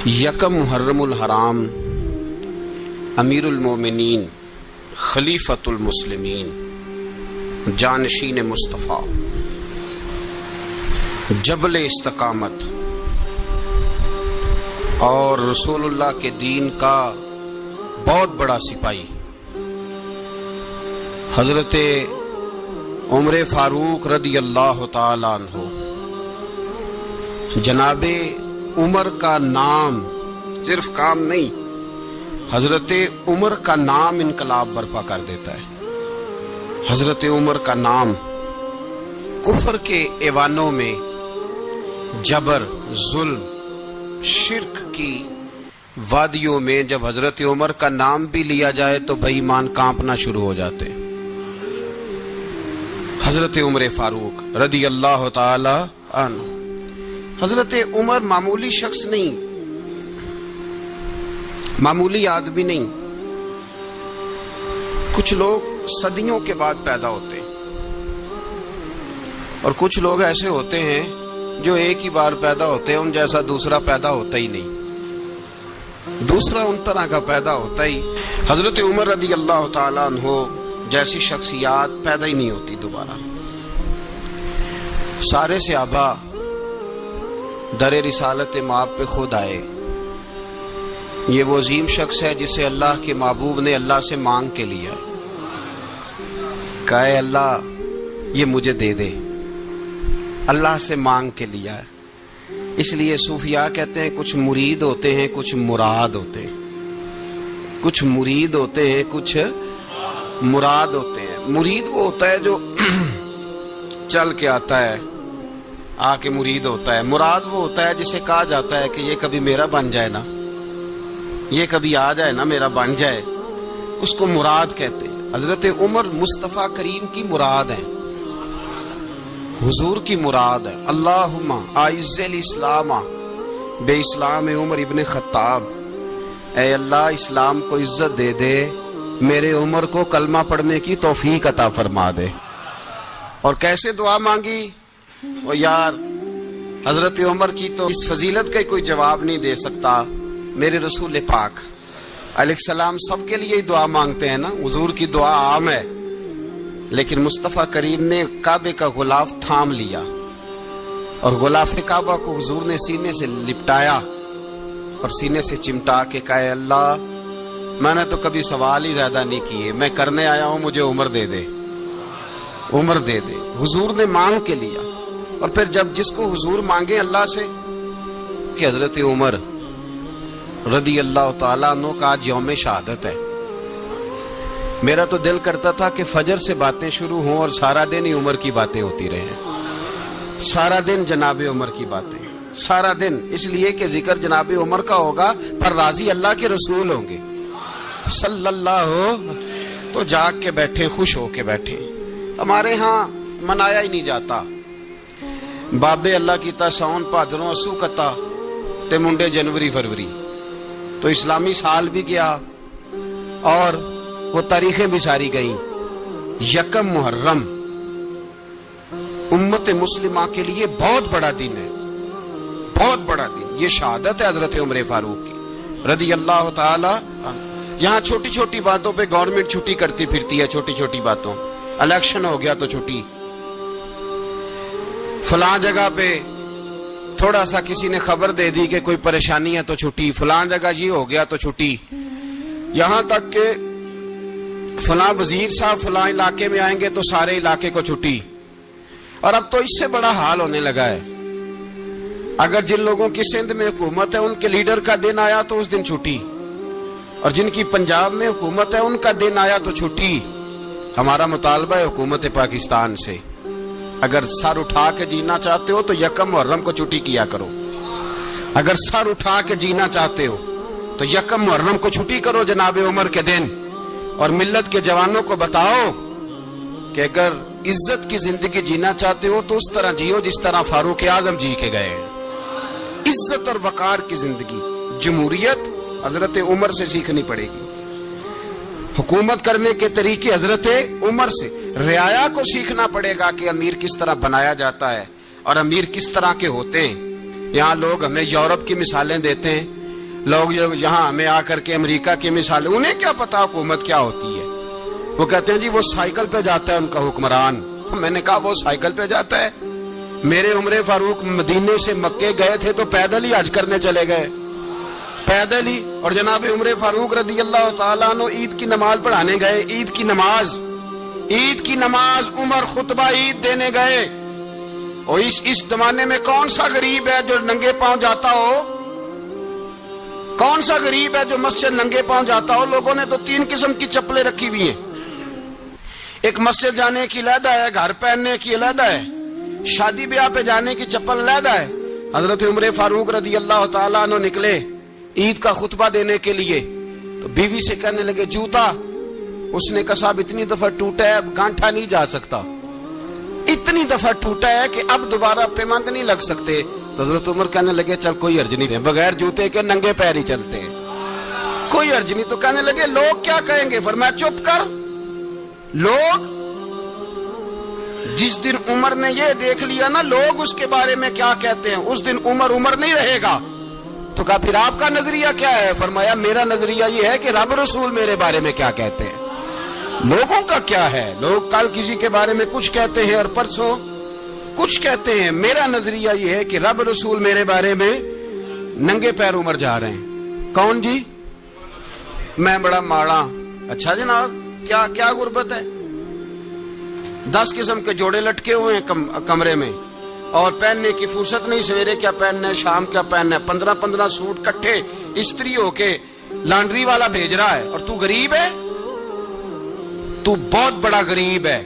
یکم محرم الحرام امیر المومنین خلیفۃ المسلمین جانشین مصطفیٰ جبل استقامت اور رسول اللہ کے دین کا بہت بڑا سپاہی حضرت عمر فاروق رضی اللہ تعالی عنہ، جناب عمر کا نام صرف کام نہیں، حضرت عمر کا نام انقلاب برپا کر دیتا ہے۔ حضرت عمر کا نام کفر کے ایوانوں میں جبر، ظلم، شرک کی وادیوں میں جب حضرت عمر کا نام بھی لیا جائے تو بے ایمان کانپنا شروع ہو جاتے ہیں۔ حضرت عمر فاروق رضی اللہ تعالی عنہ، حضرت عمر معمولی شخص نہیں، معمولی آدمی نہیں۔ کچھ لوگ صدیوں کے بعد پیدا ہوتے ہیں اور کچھ لوگ ایسے ہوتے ہیں جو ایک ہی بار پیدا ہوتے ہیں، ان جیسا دوسرا پیدا ہوتا ہی نہیں، دوسرا ان طرح کا پیدا ہوتا ہی۔ حضرت عمر رضی اللہ تعالی عنہ جیسی شخصیات پیدا ہی نہیں ہوتی دوبارہ۔ سارے صحابہ در رسالت مآب پہ خود آئے۔ یہ وہ عظیم شخص ہے جسے اللہ کے محبوب نے اللہ سے مانگ کے لیا، کہا اے اللہ یہ مجھے دے دے، اللہ سے مانگ کے لیا ہے۔ اس لیے صوفیاء کہتے ہیں کچھ مرید ہوتے ہیں، کچھ مراد ہوتے ہیں، کچھ مرید ہوتے ہیں، کچھ مراد ہوتے ہیں۔ مرید وہ ہوتا ہے جو چل کے آتا ہے، آ کے مرید ہوتا ہے۔ مراد وہ ہوتا ہے جسے کہا جاتا ہے کہ یہ کبھی میرا بن جائے نا، یہ کبھی آ جائے نا، میرا بن جائے، اس کو مراد کہتے ہیں۔ حضرت عمر مصطفیٰ کریم کی مراد ہیں، حضور کی مراد ہے۔ اللہم اعز الاسلام بے اسلام عمر ابن خطاب، اے اللہ اسلام کو عزت دے دے، میرے عمر کو کلمہ پڑھنے کی توفیق عطا فرما دے۔ اور کیسے دعا مانگی؟ وہ یار حضرت عمر کی تو اس فضیلت کا کوئی جواب نہیں دے سکتا، میرے رسول پاک علیہ السلام سب کے لیے ہی دعا مانگتے ہیں نا، حضور کی دعا عام ہے، لیکن مصطفیٰ کریم نے کعبے کا غلاف تھام لیا اور غلاف کعبہ کو حضور نے سینے سے لپٹایا اور سینے سے چمٹا کے کہا اے اللہ میں نے تو کبھی سوال ہی زیادہ نہیں کیے، میں کرنے آیا ہوں، مجھے عمر دے دے، عمر دے دے۔ حضور نے مانگ کے لیا۔ اور پھر جب جس کو حضور مانگے اللہ سے کہ حضرت عمر رضی اللہ تعالیٰ عنہ کا آج یوم شہادت ہے، میرا تو دل کرتا تھا کہ فجر سے باتیں شروع ہوں اور سارا دن ہی عمر کی باتیں ہوتی رہیں، سارا دن جناب عمر کی باتیں، سارا دن، اس لیے کہ ذکر جناب عمر کا ہوگا پر راضی اللہ کے رسول ہوں گے صلی اللہ، تو جاگ کے بیٹھے، خوش ہو کے بیٹھے۔ ہمارے ہاں منایا ہی نہیں جاتا، بابے اللہ کیتا ساؤن بھادروں اسو کتا تے منڈے جنوری فروری، تو اسلامی سال بھی گیا اور وہ تاریخیں بھی ساری گئیں۔ یکم محرم امت مسلمہ کے لیے بہت بڑا دن ہے، بہت بڑا دن۔ یہ شہادت ہے حضرت عمر فاروق کی رضی اللہ تعالی عنہ۔ یہاں چھوٹی چھوٹی باتوں پہ گورنمنٹ چھٹی کرتی پھرتی ہے، چھوٹی چھوٹی باتوں، الیکشن ہو گیا تو چھٹی، فلاں جگہ پہ تھوڑا سا کسی نے خبر دے دی کہ کوئی پریشانی ہے تو چھٹی، فلاں جگہ یہ ہو گیا تو چھٹی، یہاں تک کہ فلاں وزیر صاحب فلاں علاقے میں آئیں گے تو سارے علاقے کو چھٹی۔ اور اب تو اس سے بڑا حال ہونے لگا ہے، اگر جن لوگوں کی سندھ میں حکومت ہے ان کے لیڈر کا دن آیا تو اس دن چھٹی، اور جن کی پنجاب میں حکومت ہے ان کا دن آیا تو چھٹی۔ ہمارا مطالبہ ہے حکومت پاکستان سے، اگر سر اٹھا کے جینا چاہتے ہو تو یکم محرم کو چھٹی کیا کرو، اگر سر اٹھا کے جینا چاہتے ہو تو یکم محرم کو چھٹی کرو جناب عمر کے دن، اور ملت کے جوانوں کو بتاؤ کہ اگر عزت کی زندگی جینا چاہتے ہو تو اس طرح جیو جس طرح فاروق اعظم جی کے گئے ہیں۔ عزت اور وقار کی زندگی، جمہوریت حضرت عمر سے سیکھنی پڑے گی، حکومت کرنے کے طریقے حضرت عمر سے، رعایا کو سیکھنا پڑے گا کہ امیر کس طرح بنایا جاتا ہے اور امیر کس طرح کے ہوتے ہیں۔ یہاں لوگ ہمیں یورپ کی مثالیں دیتے ہیں لوگ یہاں ہمیں آ کر کے امریکہ کی مثال، انہیں کیا پتا حکومت کیا ہوتی ہے، وہ کہتے ہیں جی وہ سائیکل پہ جاتا ہے ان کا حکمران. میں نے کہا وہ سائیکل پہ جاتا ہے؟ میرے عمر فاروق مدینے سے مکے گئے تھے تو پیدل ہی حج کرنے چلے گئے، پیدل ہی. اور جناب عمر فاروق رضی اللہ تعالیٰ عنہ عید کی نماز پڑھانے گئے، عید کی نماز عمر خطبہ عید دینے گئے. اور اس زمانے میں کون سا غریب ہے جو ننگے پاؤں جاتا ہو؟ کون سا غریب ہے جو مسجد ننگے پاؤں جاتا ہو؟ لوگوں نے تو 3 قسم کی چپلیں رکھی ہوئی ہیں. ایک مسجد جانے کی علیحدہ ہے، گھر پہننے کی علیحدہ ہے، شادی بیاہ پہ جانے کی چپل علیحدہ ہے. حضرت عمر فاروق رضی اللہ تعالیٰ عنہ نکلے عید کا خطبہ دینے کے لیے تو بیوی سے کہنے لگے جوتا. اس نے کہا صاحب اتنی دفعہ ٹوٹا ہے اب گانٹھا نہیں جا سکتا، اتنی دفعہ ٹوٹا ہے کہ اب دوبارہ پیمند نہیں لگ سکتے. تو حضرت عمر کہنے لگے چل کوئی حرج نہیں ہے، بغیر جوتے کے ننگے پیر ہی چلتے ہیں، کوئی حرج نہیں. تو کہنے لگے لوگ کیا کہیں گے؟ فرمایا چپ کر. لوگ جس دن عمر نے یہ دیکھ لیا نا لوگ اس کے بارے میں کیا کہتے ہیں، اس دن عمر نہیں رہے گا. تو کہا پھر آپ کا نظریہ کیا ہے؟ فرمایا میرا نظریہ یہ ہے کہ رب رسول میرے بارے میں کیا کہتے ہیں. لوگوں کا کیا ہے؟ لوگ کل کسی کے بارے میں کچھ کہتے ہیں اور پرسوں کچھ کہتے ہیں. میرا نظریہ یہ ہے کہ رب رسول میرے بارے میں ننگے پیر عمر جا رہے ہیں. کون جی؟ میں بڑا ماڑا. اچھا جناب کیا غربت ہے؟ 10 قسم کے جوڑے لٹکے ہوئے ہیں کمرے میں اور پہننے کی فرصت نہیں. سویرے کیا پہننا ہے، شام کیا پہننا ہے، 15 سوٹ کٹھے استری ہو کے لانڈری والا بھیج رہا ہے. اور تو غریب ہے، تو بہت بڑا غریب ہے.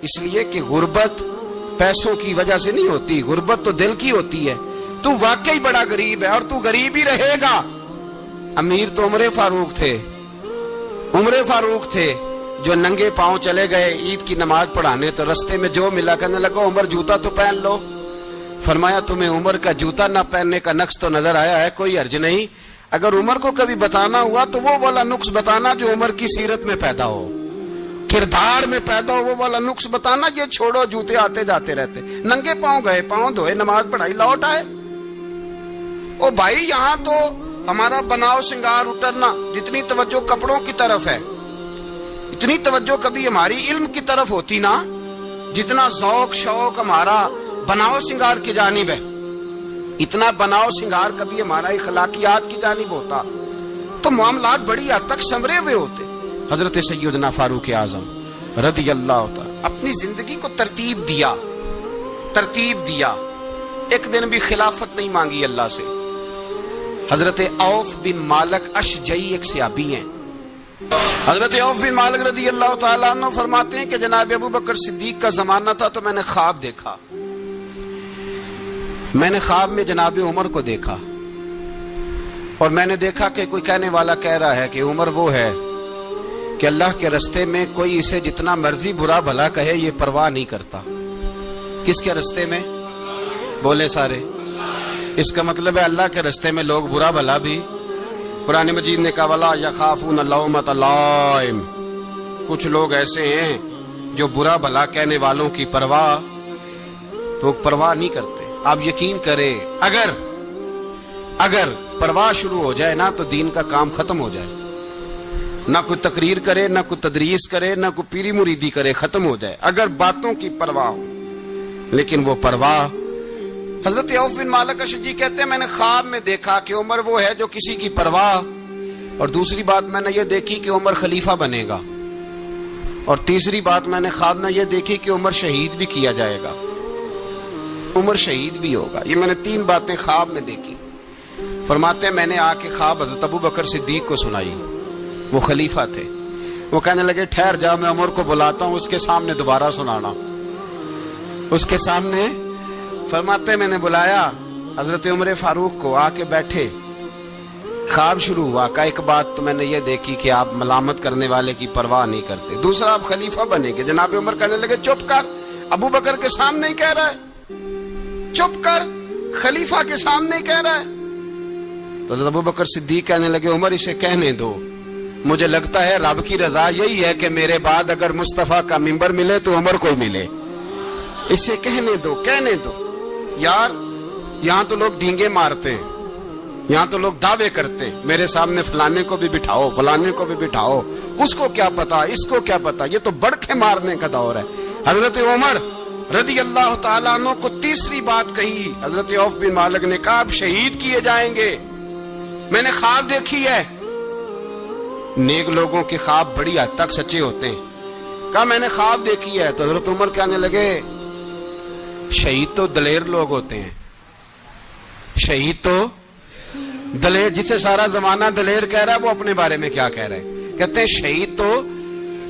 اس لیے کہ غربت پیسوں کی وجہ سے نہیں ہوتی، غربت تو دل کی ہوتی ہے. تو واقعی بڑا غریب ہے اور تو غریب ہی رہے گا. امیر تو عمر فاروق تھے جو ننگے پاؤں چلے گئے عید کی نماز پڑھانے. تو رستے میں جو ملا کہنے لگا عمر جوتا تو پہن لو. فرمایا تمہیں عمر کا جوتا نہ پہننے کا نقص تو نظر آیا ہے، کوئی حرج نہیں. اگر عمر کو کبھی بتانا ہوا تو وہ والا نقص بتانا جو عمر کی سیرت میں پیدا ہو، کردار میں پیدا ہو، وہ والا نقص بتانا. یہ چھوڑو جوتے آتے جاتے رہتے. ننگے پاؤں گئے، پاؤں دھوئے، نماز پڑھائی، لوٹ آئے. او بھائی یہاں تو ہمارا بناؤ سنگار اترنا، جتنی توجہ کپڑوں کی طرف ہے اتنی توجہ کبھی ہماری علم کی طرف ہوتی نا، جتنا ذوق شوق ہمارا بناؤ سنگار کی جانب ہے، اتنا بناؤ سنگار کبھی ہمارا اخلاقیات کی جانب ہوتا تو معاملات بڑی حد تک سنورے ہوئے ہوتے. حضرت سیدنا فاروق اعظم رضی اللہ تعالی اپنی زندگی کو ترتیب دیا. ایک دن بھی خلافت نہیں مانگی اللہ سے. حضرت عوف بن مالک اشجعی ایک صحابی ہیں. حضرت عوف بن مالک رضی اللہ تعالیٰ عنہ فرماتے ہیں کہ جناب ابو بکر صدیق کا زمانہ تھا تو میں نے خواب دیکھا. میں نے خواب میں جناب عمر کو دیکھا اور میں نے دیکھا کہ کوئی کہنے والا کہہ رہا ہے کہ عمر وہ ہے کہ اللہ کے رستے میں کوئی اسے جتنا مرضی برا بھلا کہے یہ پرواہ نہیں کرتا. کس کے رستے میں؟ بولے سارے. اس کا مطلب ہے اللہ کے رستے میں لوگ برا بھلا بھی. قرآن مجید نے کہا وَلَا يَخَافُونَ لَوْمَةَ لَائِمٍ. کچھ لوگ ایسے ہیں جو برا بھلا کہنے والوں کی پرواہ نہیں کرتے. آپ یقین کریں اگر پرواہ شروع ہو جائے نا تو دین کا کام ختم ہو جائے. نہ کوئی تقریر کرے، نہ کوئی تدریس کرے، نہ کوئی پیری مریدی کرے، ختم ہو جائے اگر باتوں کی پرواہ ہو. لیکن وہ پرواہ، حضرت عوف بن مالک اشجعی کہتے ہیں میں نے خواب میں دیکھا کہ عمر وہ ہے جو کسی کی پرواہ، اور دوسری بات میں نے یہ دیکھی کہ عمر خلیفہ بنے گا، اور تیسری بات میں نے خواب میں یہ دیکھی کہ عمر شہید بھی کیا جائے گا، عمر شہید بھی ہوگا. یہ میں نے 3 باتیں خواب میں دیکھی. فرماتے ہیں میں نے آ کے خواب حضرت ابو بکر صدیق کو سنائی. وہ خلیفہ تھے. وہ کہنے لگے ٹھہر جا، میں عمر کو بلاتا ہوں، اس کے سامنے دوبارہ سنانا. اس کے سامنے فرماتے ہیں میں نے بلایا حضرت عمر فاروق کو، آ کے بیٹھے. خواب شروع ہوا. کا ایک بات تو میں نے یہ دیکھی کہ آپ ملامت کرنے والے کی پرواہ نہیں کرتے. دوسرا آپ خلیفہ بنے گے. جناب عمر کہنے لگے چپ کر، ابو بکر کے سامنے ہی کہہ رہا ہے، چپ کر، خلیفہ کے سامنے ہی کہہ رہا ہے. تو حضرت ابو بکر صدیق کہنے لگے عمر اسے کہنے دو، مجھے لگتا ہے رب کی رضا یہی ہے کہ میرے بعد اگر مصطفیٰ کا منبر ملے تو عمر کو ملے. اسے کہنے دو. یار یہاں تو لوگ ڈینگے مارتے ہیں، یہاں تو لوگ دعوے کرتے میرے سامنے فلانے کو بھی بٹھاؤ، فلانے کو بھی بٹھاؤ، اس کو کیا پتا، اس کو کیا پتا، یہ تو بڑکے مارنے کا دور ہے۔ حضرت عمر رضی اللہ تعالیٰ عنہ کو تیسری بات کہی، حضرت عوف بن مالک نے کہا آپ شہید کیے جائیں گے، میں نے خواب دیکھی ہے۔ نیک لوگوں کے خواب بڑی حد تک سچے ہوتے ہیں۔ کہا میں نے خواب دیکھی ہے، تو حضرت عمر کہنے لگے شہید تو دلیر لوگ ہوتے ہیں، شہید تو دلیر، جسے سارا زمانہ دلیر کہہ رہا ہے وہ اپنے بارے میں کیا کہہ رہے ہیں، کہتے ہیں شہید تو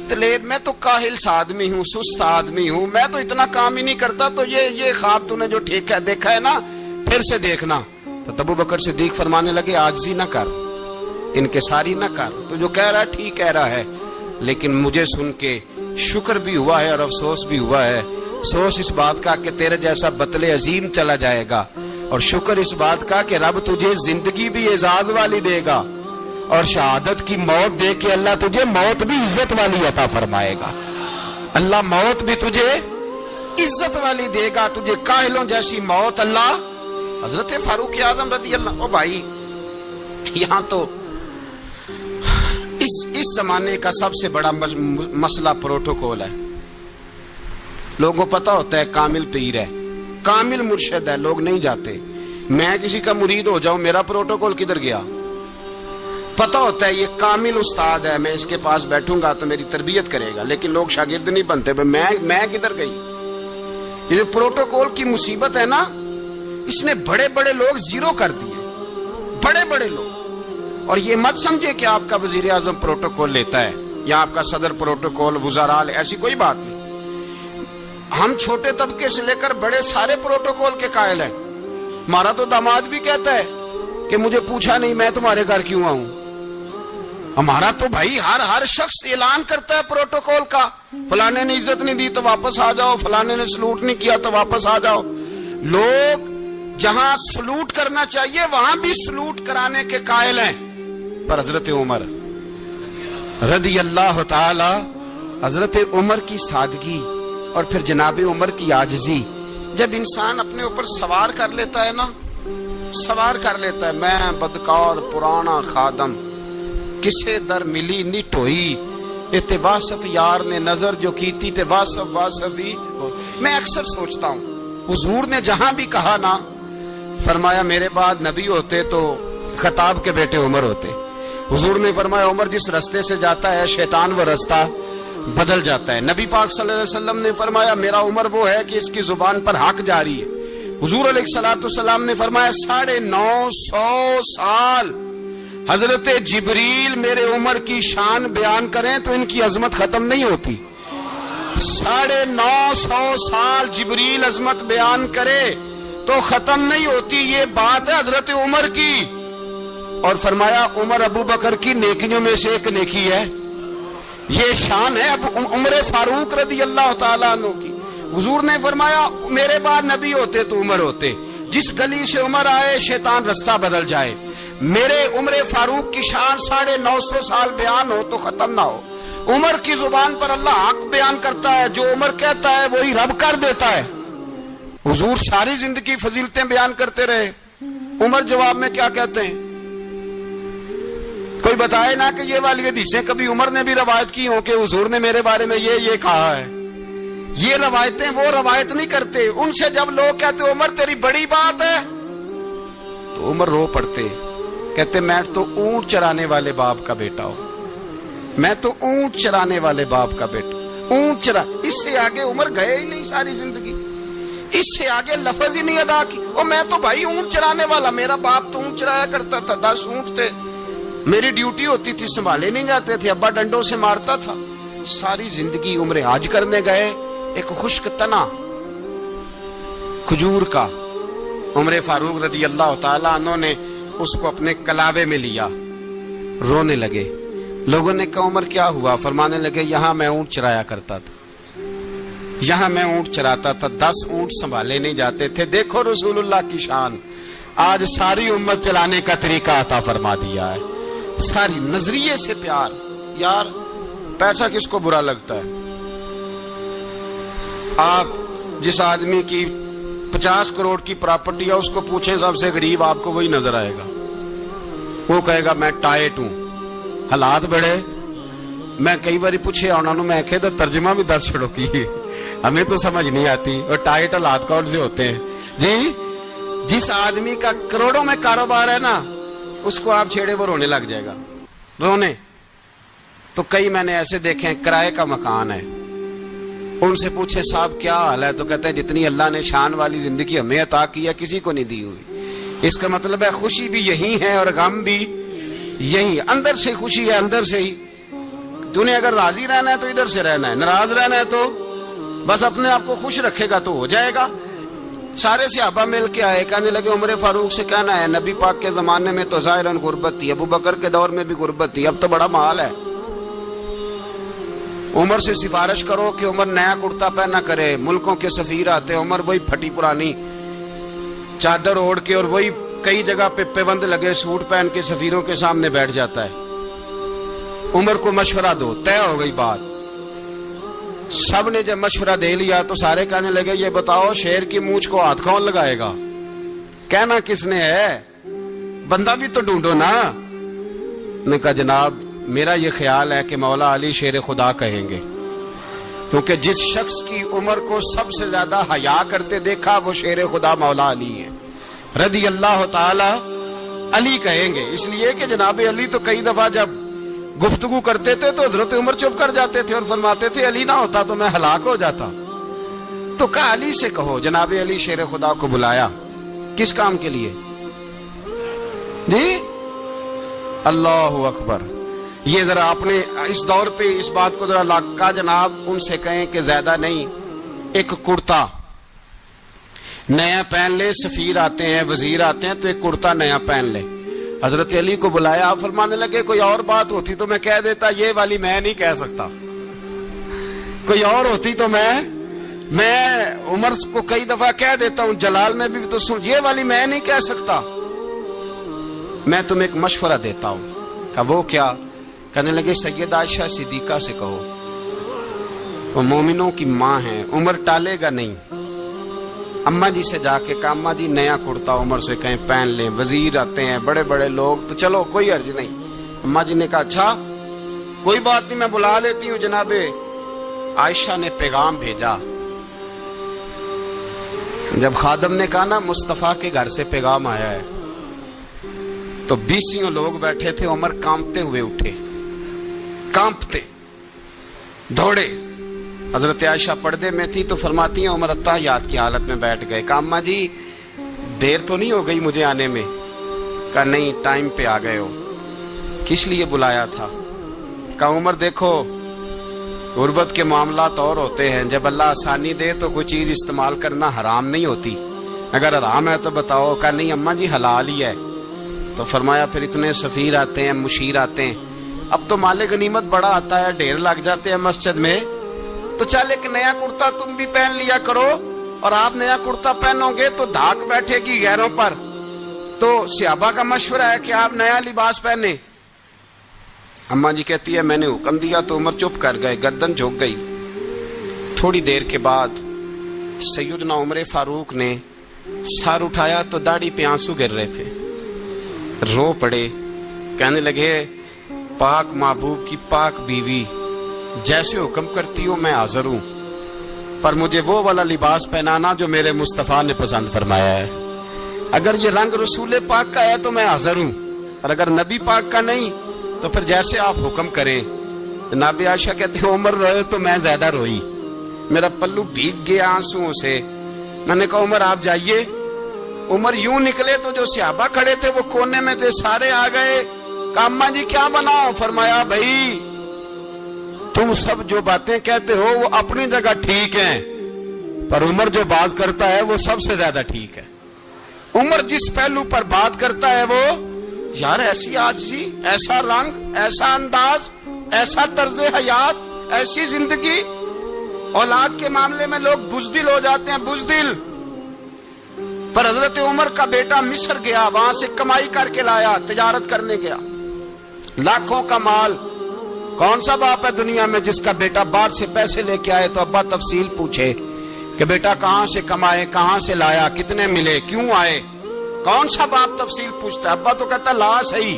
دلیر، میں تو کاہل سا آدمی ہوں، سست آدمی ہوں، میں تو اتنا کام ہی نہیں کرتا، تو یہ خواب تو نے جو دیکھا ہے نا پھر سے دیکھنا۔ تو ابو بکر صدیق فرمانے لگے عاجزی نہ کر، انکساری نہ کر، تو جو کہہ رہا ہے ٹھیک کہہ رہا ہے، لیکن مجھے سن کے شکر بھی ہوا ہے اور افسوس بھی ہوا ہے۔ افسوس اس بات کا کہ تیرے جیسا بطل عظیم چلا جائے گا، اور شکر اس بات کا کہ رب تجھے زندگی بھی اعزاز والی دے گا، اور شہادت کی موت دے کے اللہ تجھے موت بھی عزت والی عطا فرمائے گا۔ اللہ موت بھی تجھے عزت والی دے گا، تجھے کاہلوں جیسی موت اللہ۔ حضرت فاروق اعظم رضی اللہ، او بھائی یہاں تو اس زمانے کا سب سے بڑا مسئلہ پروٹوکول ہے۔ لوگوں کو پتا ہوتا ہے کامل پیر ہے، کامل مرشد ہے، لوگ نہیں جاتے۔ میں کسی کا مرید ہو جاؤں، میرا پروٹوکول کدھر گیا؟ پتا ہوتا ہے یہ کامل استاد ہے، میں اس کے پاس بیٹھوں گا تو میری تربیت کرے گا، لیکن لوگ شاگرد نہیں بنتے، میں کدھر گئی؟ یہ جو پروٹوکول کی مصیبت ہے نا، اس نے بڑے بڑے لوگ زیرو کر دیے، بڑے بڑے لوگ۔ اور یہ مت سمجھے کہ آپ کا وزیر اعظم پروٹوکول لیتا ہے یا آپ کا صدر پروٹوکول، وزراء، ایسی کوئی بات نہیں۔ ہم چھوٹے طبقے سے لے کر بڑے سارے پروٹوکول کے قائل ہیں۔ ہمارا تو داماد بھی کہتا ہے کہ مجھے پوچھا نہیں میں تمہارے گھر کیوں آؤں۔ ہمارا تو بھائی ہر شخص اعلان کرتا ہے پروٹوکول کا، فلانے نے عزت نہیں دی تو واپس آ جاؤ، فلانے نے سلوٹ نہیں کیا تو واپس آ جاؤ۔ لوگ جہاں سلوٹ کرنا چاہیے وہاں بھی سلوٹ کرانے کے قائل ہیں، پر حضرت عمر رضی اللہ تعالی، حضرت عمر کی سادگی اور پھر جناب عمر کی عاجزی، جب انسان اپنے اوپر سوار کر لیتا ہے نا، سوار کر لیتا ہے، میں بدکار پرانا خادم، کسے در ملی نٹ ہوئی، تے واصف یار نے نظر جو کیتی تے واصف ہی۔ میں اکثر سوچتا ہوں حضور نے جہاں بھی کہا نا، فرمایا میرے بعد نبی ہوتے تو خطاب کے بیٹے عمر ہوتے۔ حضور نے فرمایا عمر جس رستے سے جاتا ہے شیطان وہ رستہ بدل جاتا ہے۔ نبی پاک صلی اللہ علیہ وسلم نے فرمایا میرا عمر وہ ہے کہ اس کی زبان پر حق جاری ہے۔ حضور علیہ الصلوۃ والسلام نے فرمایا 950 سال حضرت جبریل میرے عمر کی شان بیان کریں تو ان کی عظمت ختم نہیں ہوتی۔ 950 سال جبریل عظمت بیان کرے تو ختم نہیں ہوتی۔ یہ بات ہے حضرت عمر کی، اور فرمایا عمر ابو بکر کی نیکیوں میں سے ایک نیکی ہے، یہ شان ہے اب عمر فاروق رضی اللہ تعالیٰ عنہ کی۔ حضور نے فرمایا میرے بعد نبی ہوتے تو عمر ہوتے، جس گلی سے عمر آئے شیطان رستہ بدل جائے۔ میرے عمر فاروق کی شان 950 سال بیان ہو تو ختم نہ ہو۔ عمر کی زبان پر اللہ حق بیان کرتا ہے، جو عمر کہتا ہے وہی رب کر دیتا ہے۔ حضور ساری زندگی فضیلتیں بیان کرتے رہے، عمر جواب میں کیا کہتے ہیں؟ کوئی بتائے نا کہ یہ والی حدیثیں کبھی عمر نے بھی روایت کی ہوں کہ حضور نے میرے بارے میں یہ کہا ہے۔ یہ روایتیں وہ روایت نہیں کرتے، ان سے جب لوگ کہتے عمر تیری بڑی بات ہے تو عمر رو پڑتے، کہتے میں تو اونٹ چرانے والے باپ کا بیٹا ہوں، میں تو اونٹ چرانے والے باپ کا بیٹا، اونٹ چرا۔ اس سے آگے عمر گئے ہی نہیں ساری زندگی، اس سے آگے لفظ ہی نہیں ادا کی۔ اور میں تو بھائی اونٹ چرانے والا، میرا باپ تو اونٹ چرایا کرتا تھا، 10 اونٹ تھے، میری ڈیوٹی ہوتی تھی، سنبھالے نہیں جاتے تھے، ابا ڈنڈوں سے مارتا تھا۔ ساری زندگی عمر حج کرنے گئے، ایک خشک تنا کھجور کا عمر فاروق رضی اللہ تعالیٰ عنہ نے اس کو اپنے کلاوے میں لیا، رونے لگے۔ لوگوں نے کہا عمر کیا ہوا؟ فرمانے لگے یہاں میں اونٹ چرایا کرتا تھا، یہاں میں اونٹ چراتا تھا، 10 اونٹ سنبھالے نہیں جاتے تھے۔ دیکھو رسول اللہ کی شان، آج ساری امت چلانے کا طریقہ عطا فرما دیا ہے، ساری نظریے سے پیار۔ یار پیسہ کس کو برا لگتا ہے؟ آپ جس آدمی کی 50 کروڑ کی پراپرٹی ہے اس کو پوچھیں سب سے غریب، آپ کو وہی نظر آئے گا۔ وہ کہے گا میں ٹائٹ ہوں. حالات بڑے میں کئی باری پوچھے انہوں نے، میں کہ تو ترجمہ بھی دس چھڑو کی ہمیں تو سمجھ نہیں آتی. اور ٹائٹ حالات کون سے ہوتے ہیں جی؟ جس آدمی کا کروڑوں میں کاروبار ہے نا، اس کو آپ چھیڑے وہ رونے لگ جائے گا، رونے. تو کئی میں نے ایسے دیکھے ہیں کرائے کا مکان ہے، ان سے پوچھے صاحب کیا حال ہے، تو کہتے ہیں جتنی اللہ نے شان والی زندگی ہمیں عطا کی ہے کسی کو نہیں دی ہوئی. اس کا مطلب ہے خوشی بھی یہی ہے اور غم بھی یہی. اندر سے خوشی ہے، اندر سے ہی. تو نے اگر راضی رہنا ہے تو ادھر سے رہنا ہے، ناراض رہنا ہے تو بس اپنے آپ کو خوش رکھے گا تو ہو جائے گا. سارے صحابہ مل کے آئے، کہنے لگے عمر فاروق سے کہنا ہے نبی پاک کے زمانے میں تو ظاہراً غربت تھی، ابو بکر کے دور میں بھی غربت تھی، اب تو بڑا مال ہے. عمر سے سفارش کرو کہ عمر نیا کرتا پہنا کرے. ملکوں کے سفیر آتے، عمر وہی پھٹی پرانی چادر اوڑھ کے اور وہی کئی جگہ پہ پیوند لگے سوٹ پہن کے سفیروں کے سامنے بیٹھ جاتا ہے. عمر کو مشورہ دو، طے ہو گئی بات. سب نے جب مشورہ دے لیا تو سارے کہنے لگے یہ بتاؤ شیر کی مونچھ کو ہاتھ کون لگائے گا؟ کہنا کس نے ہے؟ بندہ بھی تو ڈھونڈو نا. نے کہا جناب میرا یہ خیال ہے کہ مولا علی شیر خدا کہیں گے، کیونکہ جس شخص کی عمر کو سب سے زیادہ حیا کرتے دیکھا وہ شیر خدا مولا علی ہے رضی اللہ تعالی. علی کہیں گے اس لیے کہ جناب علی تو کئی دفعہ جب گفتگو کرتے تھے تو حضرت عمر چپ کر جاتے تھے اور فرماتے تھے علی نہ ہوتا تو میں ہلاک ہو جاتا. تو کہا علی سے کہو. جناب علی شیر خدا کو بلایا، کس کام کے لیے جی؟ اللہ اکبر. یہ ذرا اپنے اس دور پہ اس بات کو ذرا لاکا جناب ان سے کہیں کہ زیادہ نہیں، ایک کرتا نیا پہن لے. سفیر آتے ہیں، وزیر آتے ہیں تو ایک کرتا نیا پہن لے. حضرت علی کو بلایا، آپ فرمانے لگے کوئی اور بات ہوتی تو میں کہہ دیتا، یہ والی میں نہیں کہہ سکتا. کوئی اور ہوتی تو میں عمر کو کئی دفعہ کہہ دیتا ہوں، جلال میں بھی تو سن، یہ والی میں نہیں کہہ سکتا. میں تمہیں ایک مشورہ دیتا ہوں. کہا وہ کیا؟ کہنے لگے سیدہ عائشہ صدیقہ سے کہو، وہ مومنوں کی ماں ہیں، عمر ٹالے گا نہیں. اماں جی سے جا کے کہا اماں جی نیا کرتا عمر سے کہیں پہن لیں. وزیر آتے ہیں، بڑے بڑے لوگ، تو چلو کوئی حرج نہیں. اماں جی نے کہا اچھا کوئی بات نہیں میں بلا لیتی ہوں. جناب عائشہ نے پیغام بھیجا. جب خادم نے کہا نا مصطفیٰ کے گھر سے پیغام آیا ہے، تو 20 لوگ بیٹھے تھے. عمر کانپتے ہوئے اٹھے، کانپتے دوڑے. حضرت عائشہ پردے میں تھی تو فرماتی ہیں عمر اتحیات کی حالت میں بیٹھ گئے. کہا اماں جی دیر تو نہیں ہو گئی مجھے آنے میں؟ کہا نہیں ٹائم پہ آ گئے ہو. کس لیے بلایا تھا؟ کہا عمر دیکھو غربت کے معاملات اور ہوتے ہیں، جب اللہ آسانی دے تو کوئی چیز استعمال کرنا حرام نہیں ہوتی، اگر حرام ہے تو بتاؤ. کہا نہیں اماں جی حلال ہی ہے. تو فرمایا پھر اتنے سفیر آتے ہیں، مشیر آتے ہیں، اب تو مال غنیمت بڑا آتا ہے، ڈھیر لگ جاتے ہیں مسجد میں، تو چل ایک نیا کرتا تم بھی پہن لیا کرو. اور آپ نیا کرتا پہنو گے تو دھاک بیٹھے گی غیروں پر. تو صحابہ کا مشورہ ہے کہ آپ نیا لباس پہنے. اماں جی کہتی ہے میں نے حکم دیا تو عمر چپ کر گئے، گردن جھک گئی. تھوڑی دیر کے بعد سیدنا عمر فاروق نے سر اٹھایا تو داڑھی پہ آنسو گر رہے تھے، رو پڑے. کہنے لگے پاک محبوب کی پاک بیوی جیسے حکم کرتی ہو میں حاضر ہوں، پر مجھے وہ والا لباس پہنانا جو میرے مصطفیٰ نے پسند فرمایا ہے. اگر یہ رنگ رسول پاک کا ہے تو میں حاضر ہوں، اور اگر نبی پاک کا نہیں تو پھر جیسے آپ حکم کریں. جناب عائشہ کہتے ہیں عمر روئے تو میں زیادہ روئی، میرا پلو بھیگ گیا آنسوؤں سے. میں نے کہا عمر آپ جائیے. عمر یوں نکلے تو جو صحابہ کھڑے تھے وہ کونے میں تھے، سارے آ گئے. کہا اماں جی کیا بناؤ؟ فرمایا بھائی تم سب جو باتیں کہتے ہو وہ اپنی جگہ ٹھیک ہیں، پر عمر جو بات کرتا ہے وہ سب سے زیادہ ٹھیک ہے. عمر جس پہلو پر بات کرتا ہے وہ یار ایسی عاجزی، ایسا رنگ، ایسا انداز، ایسا طرز حیات، ایسی زندگی. اولاد کے معاملے میں لوگ بزدل ہو جاتے ہیں، بزدل. پر حضرت عمر کا بیٹا مصر گیا، وہاں سے کمائی کر کے لایا، تجارت کرنے گیا، لاکھوں کا مال. کون سا باپ ہے دنیا میں جس کا بیٹا باہر سے پیسے لے کے آئے تو ابا تفصیل پوچھے کہ بیٹا کہاں سے کمائے، کہاں سے لایا، کتنے ملے، کیوں آئے؟ کون سا باپ تفصیل پوچھتا ہے؟ ابا تو کہتا لا صحیح.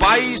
22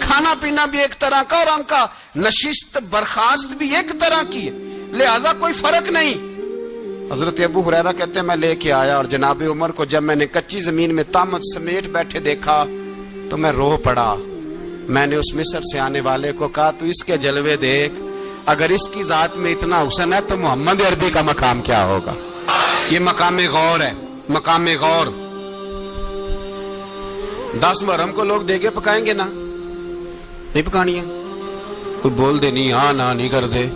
کھانا پینا بھی ایک طرح کا، اور ان کا نشست برخاست بھی ایک طرح کی ہے، لہذا کوئی فرق نہیں۔ حضرت ابو ہریرہ کہتے ہیں میں لے کے آیا، اور جناب عمر کو جب میں نے کچی زمین میں تامت سمیٹ بیٹھے دیکھا تو میں رو پڑا۔ میں نے اس مصر سے آنے والے کو کہا تو اس کے جلوے دیکھ، اگر اس کی ذات میں اتنا حسن ہے تو محمد عربی کا مقام کیا ہوگا۔ یہ مقام غور ہے، مقام غور۔ 10 محرم کو لوگ دیگے پکائیں گے نا، نہیں پکانی ہے، کوئی بول دے نہیں، ہاں نہ نہیں کر دے،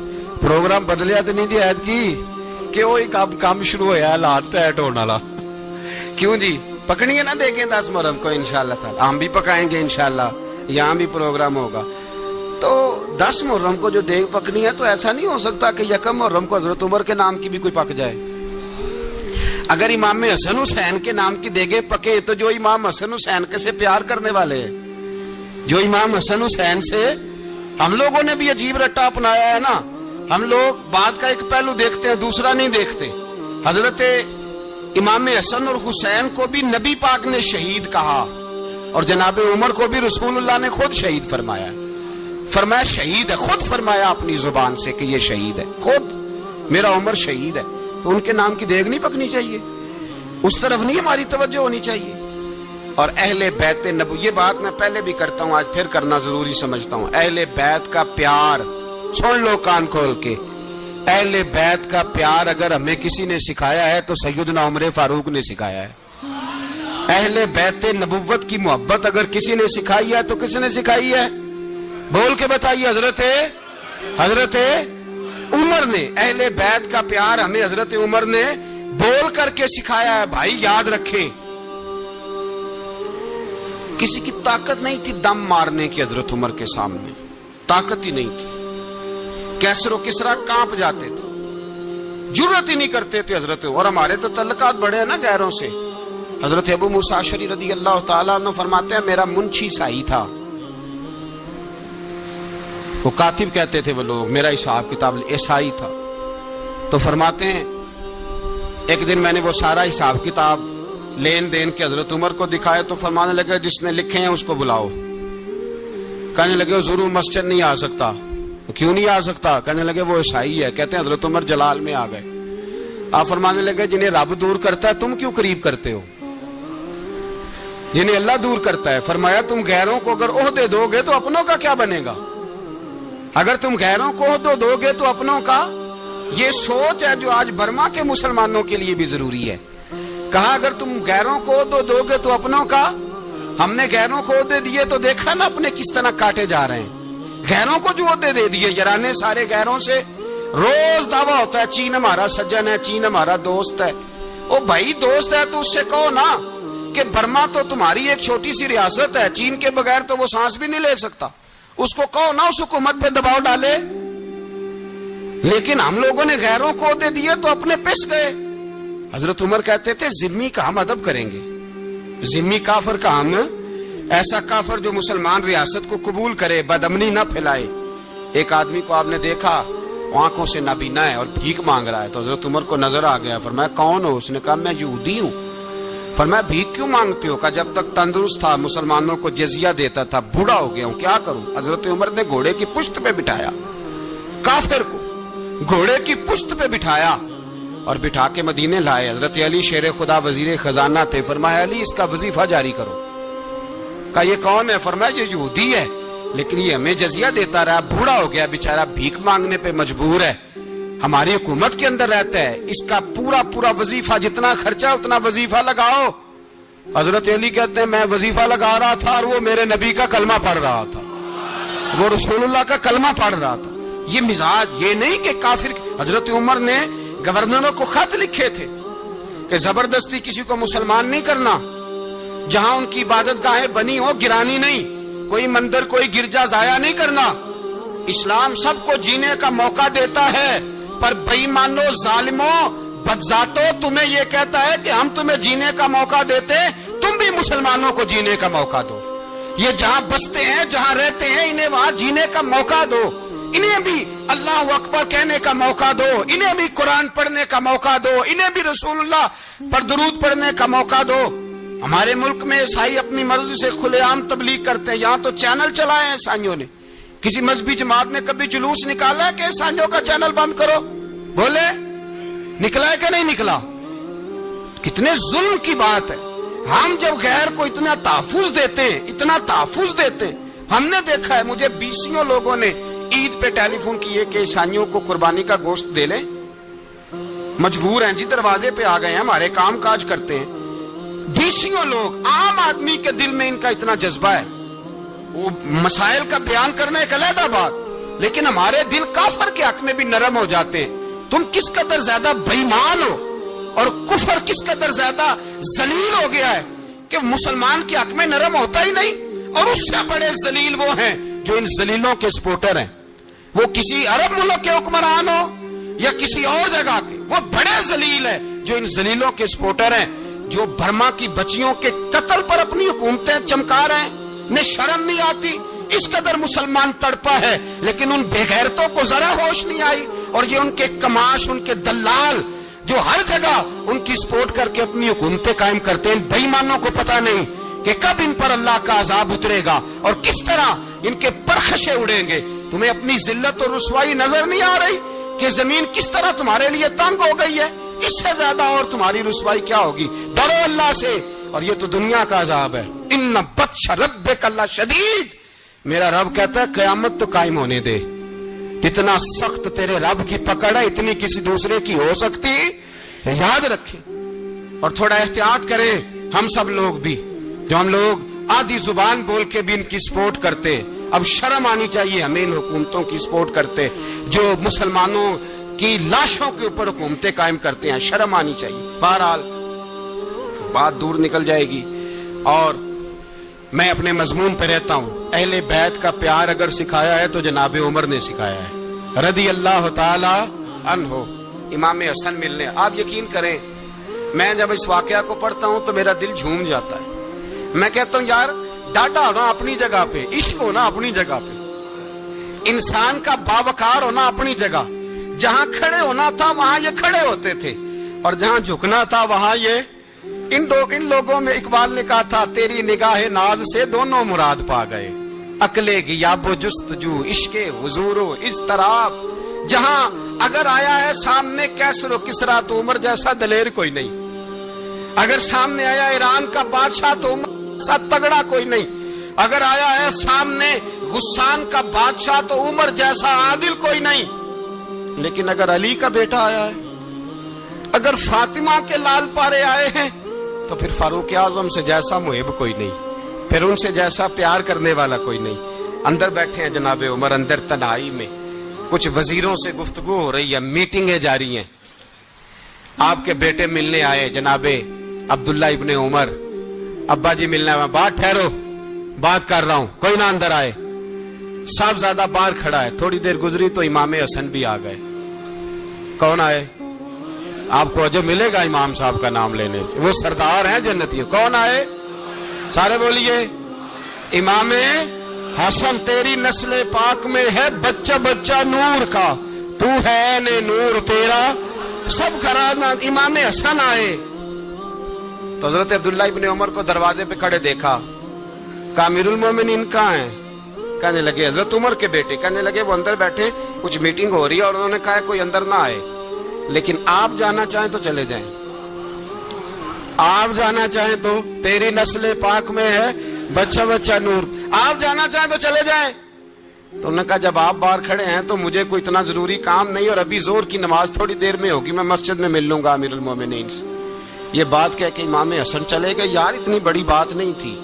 پروگرام بدلیا تو نہیں دی عید کی کہ وہی کام شروع ہوا ہے لاسٹ ٹائٹ ہونے والا، کیوں جی پکنی ہے نا دیکھیں 10 محرم کو انشاءاللہ تعالی، ہم بھی پکائیں گے انشاءاللہ، یہاں بھی پروگرام ہوگا۔ تو 10 محرم کو جو دیگ پکنی ہے تو ایسا نہیں ہو سکتا کہ 1 محرم کو حضرت عمر کے نام کی بھی کوئی پک جائے۔ اگر امام حسن حسین کے نام کی دیگیں پکے تو جو امام حسن حسین کے سے پیار کرنے والے ہیں، جو امام حسن حسین سے، ہم لوگوں نے بھی عجیب رٹا اپنایا ہے نا، ہم لوگ بات کا ایک پہلو دیکھتے ہیں دوسرا نہیں دیکھتے۔ حضرت امام حسن اور حسین کو بھی نبی پاک نے شہید کہا، اور جناب عمر کو بھی رسول اللہ نے خود شہید فرمایا، فرمایا شہید ہے، خود فرمایا اپنی زبان سے کہ یہ شہید ہے، خود میرا عمر شہید ہے۔ تو ان کے نام کی دیگ نہیں پکنی چاہیے، اس طرف نہیں ہماری توجہ ہونی چاہیے۔ اور اہل بیت نبو، یہ بات میں پہلے بھی کرتا ہوں، آج پھر کرنا ضروری سمجھتا ہوں، اہل بیت کا پیار، سن لو کان کھول کے، اہل بیت کا پیار اگر ہمیں کسی نے سکھایا ہے تو سیدنا عمر فاروق نے سکھایا ہے۔ اہل بیت نبوت کی محبت اگر کسی نے سکھائی ہے تو کس نے سکھائی ہے؟ بول کے بتائیے، حضرت عمر نے۔ اہل بیت کا پیار ہمیں حضرت عمر نے بول کر کے سکھایا ہے۔ بھائی یاد رکھیں، کسی کی طاقت نہیں تھی دم مارنے کی حضرت عمر کے سامنے، طاقت ہی نہیں تھی، کیسر و کسرا کانپ جاتے تھے، جرأت ہی نہیں کرتے تھے حضرت۔ اور ہمارے تو تعلقات بڑے ہیں نا غیروں سے۔ حضرت ابو موسیٰ اشعری رضی اللہ تعالیٰ عنہ فرماتے ہیں میرا منشی سائی تھا، وہ کاتب کہتے تھے وہ لوگ، میرا حساب کتاب عیسائی تھا۔ تو فرماتے ہیں ایک دن میں نے وہ سارا حساب کتاب لین دین کے حضرت عمر کو دکھائے تو فرمانے لگے جس نے لکھے ہیں اس کو بلاؤ۔ کہنے لگے حضور مسجد نہیں آ سکتا۔ کیوں نہیں آ سکتا؟ کہنے لگے وہ عیسائی ہے۔ کہتے ہیں حضرت عمر جلال میں آ گئے۔ آپ فرمانے لگے جنہیں رب دور کرتا ہے تم کیوں قریب کرتے ہو؟ جنہیں اللہ دور کرتا ہے۔ فرمایا تم غیروں کو اگر عہدے دو گے تو اپنوں کا کیا بنے گا؟ اگر تم غیروں کو عہدے دو گے تو اپنوں کا۔ یہ سوچ ہے جو آج برما کے مسلمانوں کے لیے بھی ضروری ہے۔ کہا اگر تم غیروں کو عہدے دو گے تو اپنوں کا۔ ہم نے غیروں کو عہدے دیے تو دیکھا نا اپنے کس طرح کاٹے جا رہے ہیں۔ غیروں کو جو عہدے دے دیے یارانے سارے غیروں سے، روز دعویٰ ہوتا ہے چین ہمارا سجن ہے، چین ہمارا دوست ہے۔ او بھائی دوست ہے تو اس سے کہو نا کہ برما تو تمہاری ایک چھوٹی سی ریاست ہے، چین کے بغیر تو وہ سانس بھی نہیں لے سکتا، اس کو کہو نا اس حکومت پہ دباؤ ڈالے۔ لیکن ہم لوگوں نے غیروں کو عہدے دیے تو اپنے پس گئے۔ حضرت عمر کہتے تھے ذمی کا ہم ادب کریں گے، ذمی کافر کا ہم، ایسا کافر جو مسلمان ریاست کو قبول کرے، بدامنی نہ پھیلائے۔ ایک آدمی کو آپ نے دیکھا آنکھوں سے نابینا ہے اور بھیک مانگ رہا ہے، تو حضرت عمر کو نظر آ گیا، فرمایا کون ہو؟ اس نے کہا میں یہودی ہوں۔ فرمایا بھیک کیوں مانگتے ہو؟ کہا جب تک تندرست تھا مسلمانوں کو جزیہ دیتا تھا، بوڑھا ہو گیا ہوں کیا کروں؟ حضرت عمر نے گھوڑے کی پشت پہ بٹھایا کافر کو، گھوڑے کی پشت پہ بٹھایا اور بٹھا کے مدینے لائے۔ حضرت علی شیر خدا وزیر خزانہ تھے، فرمایا علی اس کا وظیفہ جاری کرو۔ کہا یہ کون ہے؟ فرمایا یہ یہودی ہے لیکن یہ ہمیں جزیہ دیتا رہا، بوڑھا ہو گیا بیچارہ، بھیک مانگنے پہ مجبور ہے، ہماری حکومت کے اندر رہتا ہے، اس کا پورا وظیفہ جتنا خرچہ اتنا وظیفہ لگاؤ۔ حضرت علی کہتے ہیں میں وظیفہ لگا رہا تھا اور وہ میرے نبی کا کلمہ پڑھ رہا تھا، وہ رسول اللہ کا کلمہ پڑھ رہا تھا۔ یہ مزاج، یہ نہیں کہ کافر۔ حضرت عمر نے گورنروں کو خط لکھے تھے کہ زبردستی کسی کو مسلمان نہیں کرنا، جہاں ان کی عبادت گاہیں بنی ہو گرانی نہیں، کوئی مندر کوئی گرجا ضائع نہیں کرنا۔ اسلام سب کو جینے کا موقع دیتا ہے، پر بے ایمانو ظالمو بدذاتو تمہیں یہ کہتا ہے کہ ہم تمہیں جینے کا موقع دیتے، تم بھی مسلمانوں کو جینے کا موقع دو۔ یہ جہاں بستے ہیں جہاں رہتے ہیں انہیں وہاں جینے کا موقع دو، انہیں بھی اللہ اکبر کہنے کا موقع دو، انہیں بھی قرآن پڑھنے کا موقع دو، انہیں بھی رسول اللہ پر درود پڑھنے کا موقع دو۔ ہمارے ملک میں عیسائی اپنی مرضی سے کھلے عام تبلیغ کرتے ہیں. یہاں تو چینل چلائے ہیں عیسائیوں نے. کسی مذہبی جماعت نے کبھی جلوس نکالا ہے کہ عیسائیوں کا چینل بند کرو؟ بولے نکلا ہے کہ نہیں نکلا؟ کتنے ظلم کی بات ہے. ہم جب غیر کو اتنا تحفظ دیتے ہیں، اتنا تحفظ دیتے ہیں. ہم نے دیکھا ہے، مجھے بیسیوں لوگوں نے عید پہ ٹیلی فون کیے کہ عیسائیوں کو قربانی کا گوشت دے لیں. مجبور ہیں جی، دروازے پہ آ گئے ہیں، ہمارے کام کاج کرتے ہیں. بیسیوں لوگ، عام آدمی کے دل میں ان کا اتنا جذبہ ہے. وہ مسائل کا بیان کرنا ایک علیحدہ بات، لیکن ہمارے دل کافر کے حق میں بھی نرم ہو جاتے ہیں. تم کس قدر زیادہ بے ایمان ہو اور کفر کس قدر زیادہ ذلیل ہو گیا ہے کہ مسلمان کے حق میں نرم ہوتا ہی نہیں. اور اس سے بڑے ذلیل وہ ہیں جو ان ذلیلوں کے سپورٹر ہیں. وہ کسی عرب ملک کے حکمران ہو یا کسی اور جگہ کے، وہ بڑے ذلیل ہیں جو ان ذلیلوں کے سپورٹر ہیں، جو برما کی بچیوں کے قتل پر اپنی حکومتیں چمکا رہے ہیں. انہیں شرم نہیں آتی. اس قدر مسلمان تڑپا ہے، لیکن ان بے غیرتوں کو ذرا ہوش نہیں آئی. اور یہ ان کے کماش، ان کے دلال جو ہر جگہ ان کی سپورٹ کر کے اپنی حکومتیں قائم کرتے ہیں، بے ایمانوں کو پتہ نہیں کہ کب ان پر اللہ کا عذاب اترے گا اور کس طرح ان کے پرخشے اڑیں گے. تمہیں اپنی ذلت اور رسوائی نظر نہیں آ رہی کہ زمین کس طرح تمہارے لیے تنگ ہو گئی ہے؟ اس سے زیادہ اور تمہاری رسوائی کیا ہوگی؟ ڈرو اللہ سے. اور یہ تو دنیا کا عذاب ہے. ان بطش ربک لشدید. میرا رب کہتا ہے قیامت تو قائم ہونے دے. اتنا سخت تیرے رب کی پکڑ ہے، اتنی کسی دوسرے کی ہو سکتی؟ یاد رکھیں اور تھوڑا احتیاط کریں. ہم سب لوگ بھی، جو ہم لوگ آدھی زبان بول کے بھی ان کی سپورٹ کرتے، اب شرم آنی چاہیے ہمیں ان حکومتوں کی سپورٹ کرتے جو مسلمانوں کی لاشوں کے اوپر حکومتیں قائم کرتے ہیں. شرم آنی چاہیے. بہرحال بات دور نکل جائے گی اور میں اپنے مضمون پہ رہتا ہوں. اہل بیت کا پیار اگر سکھایا ہے تو جناب عمر نے سکھایا ہے رضی اللہ تعالی عنہ. امام حسن ملنے، آپ یقین کریں میں جب اس واقعہ کو پڑھتا ہوں تو میرا دل جھوم جاتا ہے. میں کہتا ہوں یار، ڈاٹا ہونا اپنی جگہ پہ، عشق ہونا اپنی جگہ پہ، انسان کا باوقار ہونا اپنی جگہ. جہاں کھڑے ہونا تھا وہاں یہ کھڑے ہوتے تھے، اور جہاں جھکنا تھا وہاں یہ. ان لوگوں میں اقبال نے کہا تھا تیری نگاہ ناز سے دونوں مراد پا گئے، عقل غیاب و جستجو، عشق حضور و اضطراب. جہاں اگر آیا ہے سامنے کیسر و کسرا تو عمر جیسا دلیر کوئی نہیں. اگر سامنے آیا ایران کا بادشاہ تو عمر جیسا تگڑا کوئی نہیں. اگر آیا ہے سامنے غسان کا بادشاہ تو عمر جیسا عادل کوئی نہیں. لیکن اگر علی کا بیٹا آیا ہے، اگر فاطمہ کے لال پارے آئے ہیں، تو پھر فاروق اعظم سے جیسا محب کوئی نہیں، پھر ان سے جیسا پیار کرنے والا کوئی نہیں. اندر بیٹھے ہیں جناب عمر، اندر تنہائی میں کچھ وزیروں سے گفتگو ہو رہی ہے، میٹنگیں جاری ہیں. آپ کے بیٹے ملنے آئے جناب عبداللہ ابن عمر. ابا جی ملنے آئے. بات ٹھہرو، بات کر رہا ہوں، کوئی نہ اندر آئے. صاحبزادہ باہر کھڑا ہے. تھوڑی دیر گزری تو امام حسن بھی آ گئے. کون آئے؟ آپ کو جو ملے گا امام صاحب کا نام لینے سے، وہ سردار ہیں جنتیوں. کون آئے؟ سارے بولیے. امام حسن. تیری نسل پاک میں ہے بچہ بچہ نور کا، تو ہے نے نور تیرا سب کرانا. امام حسن آئے تو حضرت عبداللہ ابن عمر کو دروازے پہ کھڑے دیکھا. کہا امیر المومنین کہاں ہیں؟ کہنے لگے حضرت عمر کے بیٹے. کہنے لگے وہ اندر بیٹھے، کچھ میٹنگ ہو رہی ہے اور انہوں نے کہا کوئی اندر نہ آئے، لیکن آپ جانا چاہیں تو چلے جائیں. آپ جانا چاہیں تو، تیری نسل پاک میں ہے بچہ بچہ نور، آپ جانا چاہیں تو چلے جائیں. تو انہوں نے کہا جب آپ باہر کھڑے ہیں تو مجھے کوئی اتنا ضروری کام نہیں، اور ابھی زور کی نماز تھوڑی دیر میں ہوگی، میں مسجد میں مل لوں گا امیر المومنین سے. یہ بات کہہ کے امام حسن چلے گئے. یار اتنی بڑی بات نہیں تھی،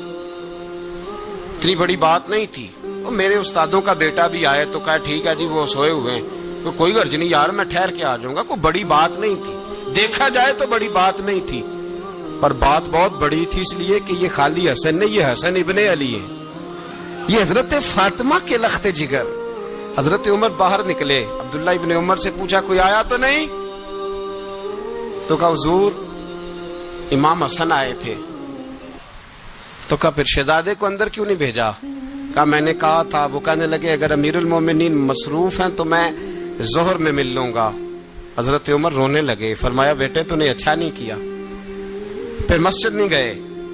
اتنی بڑی بات نہیں تھی. میرے استادوں کا بیٹا بھی آئے تو کہا ٹھیک ہے جی وہ سوئے ہوئے ہیں، کوئی غرض نہیں یار میں ٹھہر کے آ جاؤں گا. کوئی بڑی بات نہیں تھی، دیکھا جائے تو بڑی بات نہیں تھی، پر بات بہت بڑی تھی اس لیے کہ یہ خالی حسن نہیں، یہ حسن ابن علی ہے، یہ حضرت فاطمہ کے لخت جگر. حضرت عمر باہر نکلے. عبداللہ ابن عمر سے پوچھا کوئی آیا تو نہیں؟ تو کہا حضور امام حسن آئے تھے. تو کہا پھر شہزادے کو اندر کیوں نہیں بھیجا؟ کہا میں نے کہا تھا. وہ کہنے لگے اگر امیر المومنین مصروف ہیں تو میں ظہر میں مل لوں گا. حضرت عمر رونے لگے. فرمایا بیٹے تو نے اچھا نہیں کیا. پھر مسجد نہیں گئے،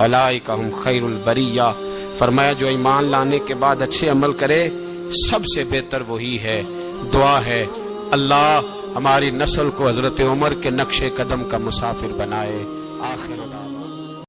اولئک هم خیر البریہ، فرمایا جو ایمان لانے کے بعد اچھے عمل کرے سب سے بہتر وہی ہے۔ دعا ہے اللہ ہماری نسل کو حضرت عمر کے نقش قدم کا مسافر بنائے۔ آخر دعوانا